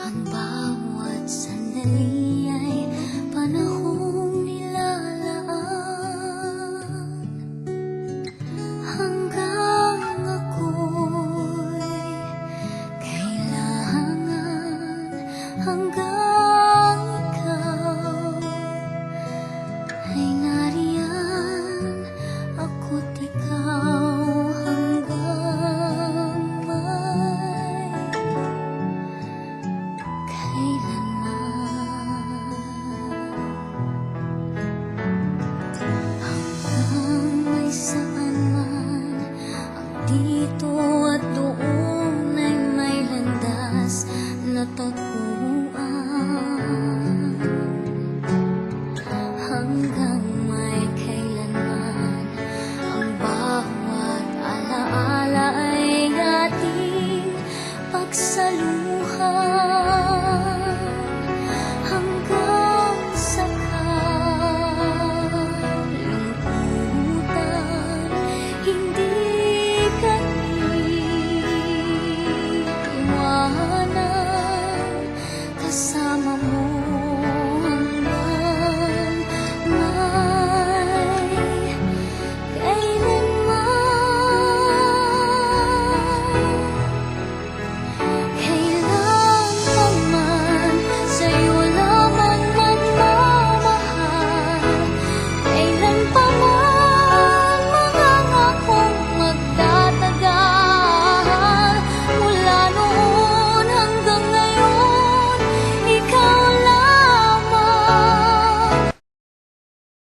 Ang bawat sandali ay panahong nilalaan hanggang ako'y kailangan, hanggang ikaw ay nariyan, ako't ikaw hanggang may kailanman. Hanggang may saan man ang dito at doon ay may landas na